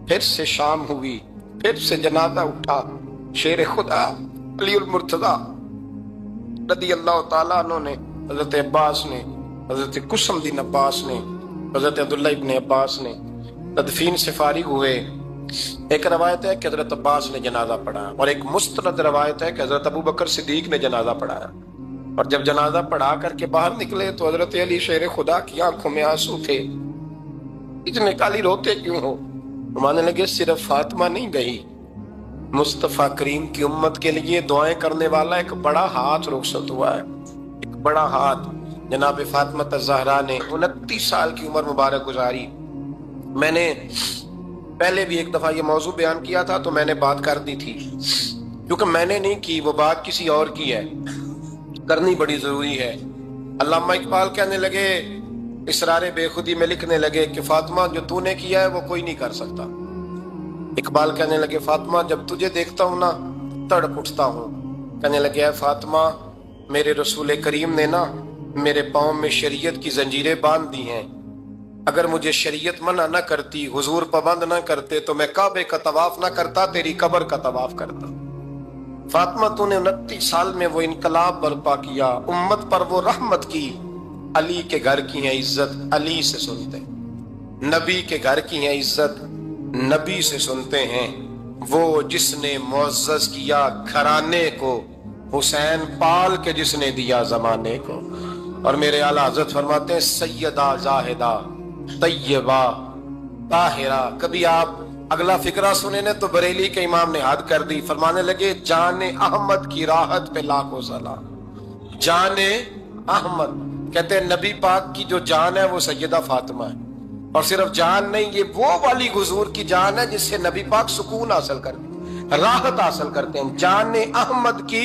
پھر سے شام ہوئی، پھر سے جنازہ اٹھا۔ شیر خدا علی المرتضیٰ رضی اللہ تعالیٰ عنہ نے، حضرت عباس نے، حضرت قسم الدین عباس نے، حضرت عبداللہ ابن عباس نے تدفین سے فارغ ہوئے۔ ایک روایت ہے کہ حضرت عباس نے جنازہ پڑھا اور ایک مستند روایت ہے کہ حضرت ابوبکر صدیق نے جنازہ پڑھایا، اور جب جنازہ پڑھا کر کے باہر نکلے تو حضرت علی شیر خدا کی آنکھوں میں آنسو تھے۔ اتنے کالی روتے کیوں ہو؟ ماننے لگے صرف فاطمہ نہیں گئی، مصطفیٰ کریم کی امت کے لیے دعائیں کرنے والا ایک بڑا ہاتھ رخصت ہوا ہے، ایک بڑا ہاتھ۔ جناب فاطمہ زہرا نے 29 سال کی عمر مبارک گزاری۔ میں نے پہلے بھی ایک دفعہ یہ موضوع بیان کیا تھا تو میں نے بات کر دی تھی، کیونکہ میں نے نہیں کی، وہ بات کسی اور کی ہے، کرنی بڑی ضروری ہے۔ علامہ اقبال کہنے لگے، اسرار بے خودی میں لکھنے لگے کہ فاطمہ جو تو نے کیا ہے وہ کوئی نہیں کر سکتا۔ اقبال کہنے لگے فاطمہ جب تجھے دیکھتا ہوں نا تڑپ اٹھتا ہوں۔ کہنے لگے اے فاطمہ میرے رسول کریم نے نا میرے پاؤں میں شریعت کی زنجیریں باندھ دی ہیں، اگر مجھے شریعت منع نہ کرتی، حضور پابند نہ کرتے تو میں کعبے کا طواف نہ کرتا، تیری قبر کا طواف کرتا۔ فاطمہ تو نے 29 سال میں وہ انقلاب برپا کیا، امت پر وہ رحمت کی۔ علی کے گھر کی ہے عزت، علی سے سنتے ہیں، نبی کے گھر کی ہے عزت، نبی سے سنتے ہیں۔ وہ جس نے معزز کیا گھرانے کو، حسین پال کے جس نے دیا زمانے کو۔ اور میرے اعلیٰ حضرت فرماتے ہیں سیدہ زاہدہ طیبہ طاہرہ۔ کبھی آپ اگلا فقرہ سنے نے تو بریلی کے امام نے حد کر دی، فرمانے لگے جان احمد کی راحت پہ لاکھوں سلام۔ جان احمد کہتے ہیں نبی پاک کی جو جان ہے وہ سیدہ فاطمہ ہے، اور صرف جان نہیں، یہ وہ والی حضور کی جان ہے جس سے نبی پاک سکون حاصل کرتے ہیں، راحت حاصل کرتے ہیں۔ جان احمد کی